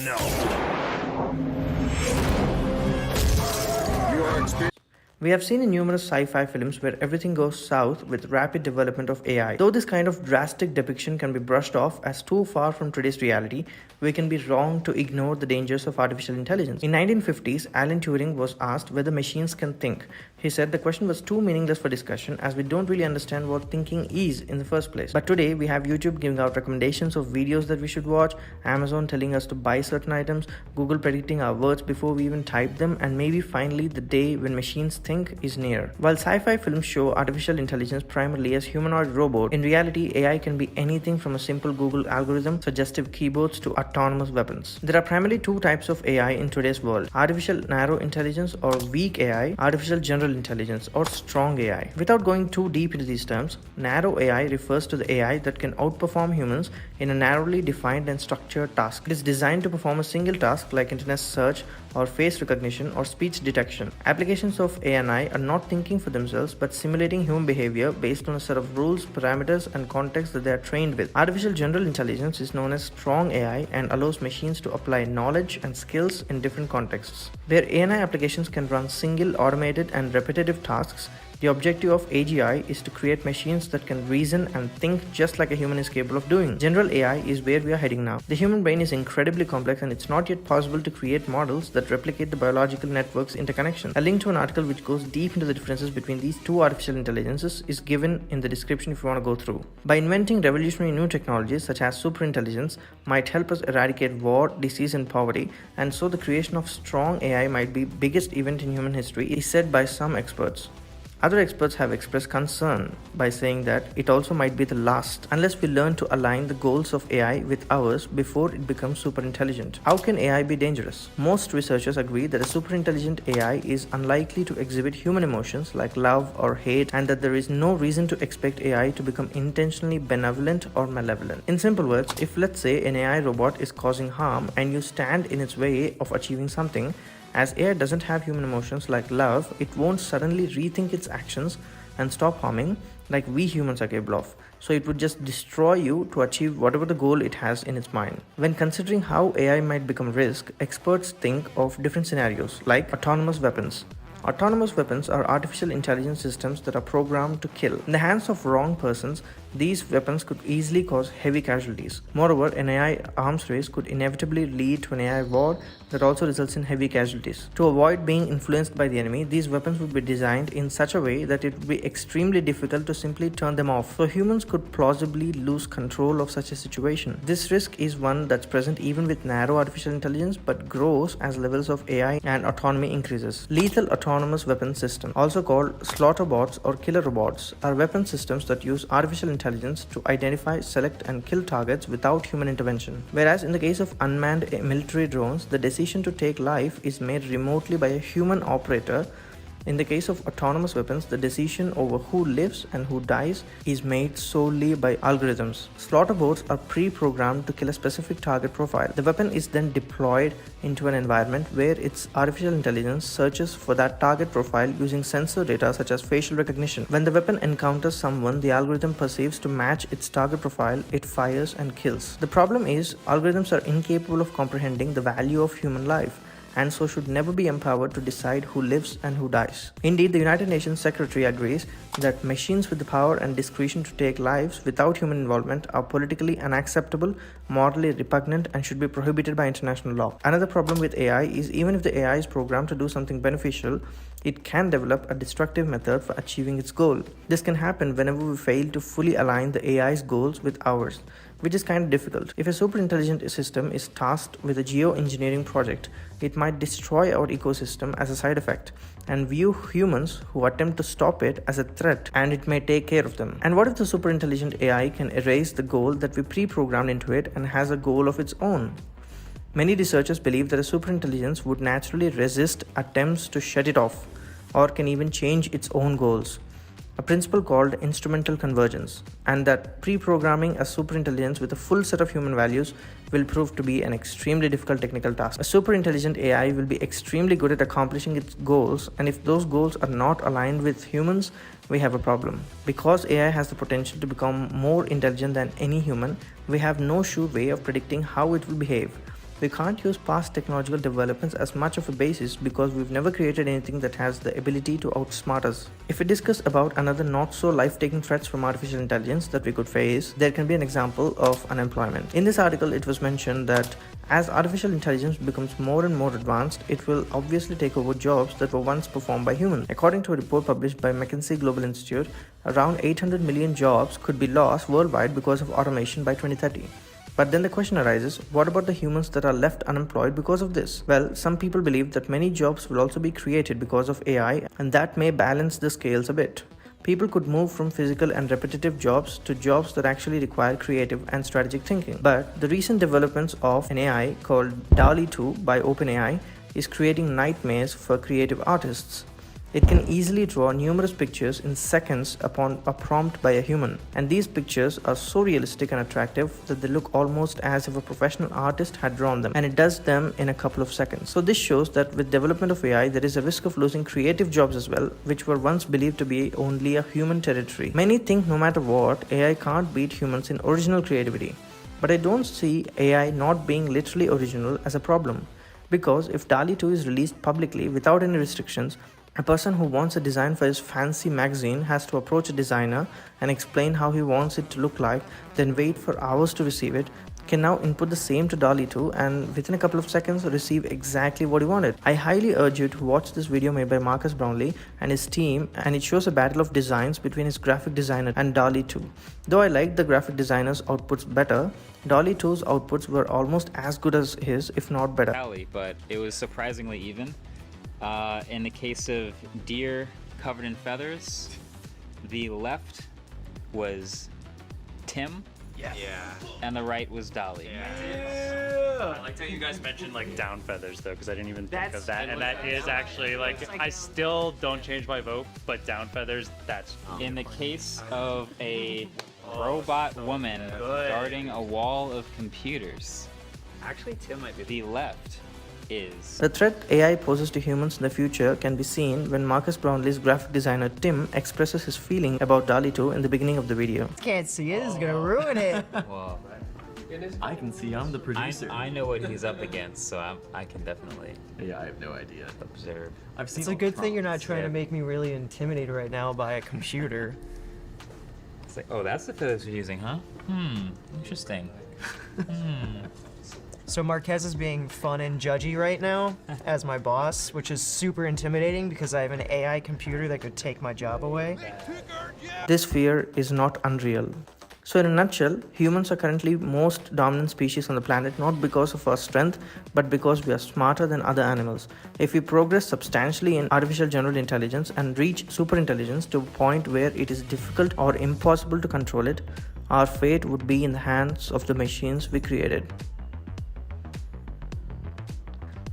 No. You are experiencing. We have seen in numerous sci-fi films where everything goes south with rapid development of AI. Though this kind of drastic depiction can be brushed off as too far from today's reality, we can be wrong to ignore the dangers of artificial intelligence. In 1950s, Alan Turing was asked whether machines can think. He said the question was too meaningless for discussion as we don't really understand what thinking is in the first place. But today we have YouTube giving out recommendations of videos that we should watch, Amazon telling us to buy certain items, Google predicting our words before we even type them, and maybe finally the day when machines think is near. While sci-fi films show artificial intelligence primarily as humanoid robot, in reality AI can be anything from a simple Google algorithm, suggestive keyboards to autonomous weapons. There are primarily two types of AI in today's world: artificial narrow intelligence or weak AI, artificial general intelligence or strong AI. Without going too deep into these terms, narrow AI refers to the AI that can outperform humans in a narrowly defined and structured task. It is designed to perform a single task like internet search or face recognition or speech detection. Applications of ANI are not thinking for themselves but simulating human behavior based on a set of rules, parameters, and contexts that they are trained with. Artificial general intelligence is known as strong AI and allows machines to apply knowledge and skills in different contexts. Where ANI applications can run single, automated, and repetitive tasks, the objective of AGI is to create machines that can reason and think just like a human is capable of doing. General AI is where we are heading now. The human brain is incredibly complex and it's not yet possible to create models that replicate the biological network's interconnection. A link to an article which goes deep into the differences between these two artificial intelligences is given in the description if you want to go through. By inventing revolutionary new technologies such as superintelligence might help us eradicate war, disease, and poverty, and so the creation of strong AI might be biggest event in human history, is said by some experts. Other experts have expressed concern by saying that it also might be the last unless we learn to align the goals of AI with ours before it becomes super intelligent. How can AI be dangerous? Most researchers agree that a super intelligent AI is unlikely to exhibit human emotions like love or hate, and that there is no reason to expect AI to become intentionally benevolent or malevolent. In simple words, if let's say an AI robot is causing harm and you stand in its way of achieving something, as AI doesn't have human emotions like love, it won't suddenly rethink its actions and stop harming like we humans are capable of. So it would just destroy you to achieve whatever the goal it has in its mind. When considering how AI might become a risk, experts think of different scenarios like autonomous weapons. Autonomous weapons are artificial intelligence systems that are programmed to kill. In the hands of wrong persons, these weapons could easily cause heavy casualties. Moreover, an AI arms race could inevitably lead to an AI war that also results in heavy casualties. To avoid being influenced by the enemy, these weapons would be designed in such a way that it would be extremely difficult to simply turn them off, so humans could plausibly lose control of such a situation. This risk is one that's present even with narrow artificial intelligence but grows as levels of AI and autonomy increases. Lethal autonomous weapon systems, also called slaughterbots or killer robots, are weapon systems that use artificial intelligence to identify, select, and kill targets without human intervention. Whereas in the case of unmanned military drones, the decision to take life is made remotely by a human operator. In the case of autonomous weapons, the decision over who lives and who dies is made solely by algorithms. Slaughterbots are pre-programmed to kill a specific target profile. The weapon is then deployed into an environment where its artificial intelligence searches for that target profile using sensor data such as facial recognition. When the weapon encounters someone the algorithm perceives to match its target profile, it fires and kills. The problem is, algorithms are incapable of comprehending the value of human life, and so should never be empowered to decide who lives and who dies. Indeed, the United Nations Secretary agrees that machines with the power and discretion to take lives without human involvement are politically unacceptable, morally repugnant, and should be prohibited by international law. Another problem with AI is even if the AI is programmed to do something beneficial, it can develop a destructive method for achieving its goal. This can happen whenever we fail to fully align the AI's goals with ours, which is kind of difficult. If a super intelligent system is tasked with a geoengineering project, it might destroy our ecosystem as a side effect and view humans who attempt to stop it as a threat, and it may take care of them. And what if the super intelligent AI can erase the goal that we pre-programmed into it and has a goal of its own? Many researchers believe that a superintelligence would naturally resist attempts to shut it off, or can even change its own goals, a principle called instrumental convergence, and that pre-programming a superintelligence with a full set of human values will prove to be an extremely difficult technical task. A superintelligent AI will be extremely good at accomplishing its goals, and if those goals are not aligned with humans, we have a problem. Because AI has the potential to become more intelligent than any human, we have no sure way of predicting how it will behave. We can't use past technological developments as much of a basis because we've never created anything that has the ability to outsmart us. If we discuss about another not so life-taking threats from artificial intelligence that we could face, there can be an example of unemployment. In this article, it was mentioned that as artificial intelligence becomes more and more advanced, it will obviously take over jobs that were once performed by humans. According to a report published by McKinsey Global Institute, around 800 million jobs could be lost worldwide because of automation by 2030. But then the question arises, what about the humans that are left unemployed because of this? Well, some people believe that many jobs will also be created because of AI, and that may balance the scales a bit. People could move from physical and repetitive jobs to jobs that actually require creative and strategic thinking. But the recent developments of an AI called Dall E by OpenAI is creating nightmares for creative artists. It can easily draw numerous pictures in seconds upon a prompt by a human, and these pictures are so realistic and attractive that they look almost as if a professional artist had drawn them, and it does them in a couple of seconds. So this shows that with development of AI, there is a risk of losing creative jobs as well, which were once believed to be only a human territory. Many think no matter what, AI can't beat humans in original creativity, but I don't see AI not being literally original as a problem, because if Dall E is released publicly without any restrictions, a person who wants a design for his fancy magazine has to approach a designer and explain how he wants it to look like, then wait for hours to receive it, can now input the same to Dall E and within a couple of seconds receive exactly what he wanted. I highly urge you to watch this video made by Marcus Brownlee and his team, and it shows a battle of designs between his graphic designer and Dall E. Though I liked the graphic designer's outputs better, Dall E outputs were almost as good as his, if not better. But it was surprisingly even. In the case of deer covered in feathers, the left was Tim. Yeah. And the right was Dall E. Yeah. I like how you guys mentioned like down feathers though, because I didn't even think of that, and that is actually like I still don't change my vote, but down feathers, that's. In the case of a robot woman guarding a wall of computers, Actually, Tim might be the left is. The threat AI poses to humans in the future can be seen when Marcus Brownlee's graphic designer Tim expresses his feeling about Dall E in the beginning of the video. Can't see it, it's gonna ruin it. Well, I can see, I'm the producer. I know what he's up against, so I can definitely Yeah, I have no idea. observe. I've seen It's a all good the thing you're not prompts. trying to make me really intimidated right now by a computer. It's like, oh, that's the feathers you're using, huh? Interesting. So Marquez is being fun and judgy right now as my boss, which is super intimidating because I have an AI computer that could take my job away. This fear is not unreal. So in a nutshell, humans are currently most dominant species on the planet not because of our strength, but because we are smarter than other animals. If we progress substantially in artificial general intelligence and reach superintelligence to a point where it is difficult or impossible to control it, our fate would be in the hands of the machines we created.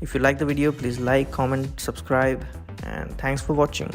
If you like the video, please like, comment, subscribe, and thanks for watching.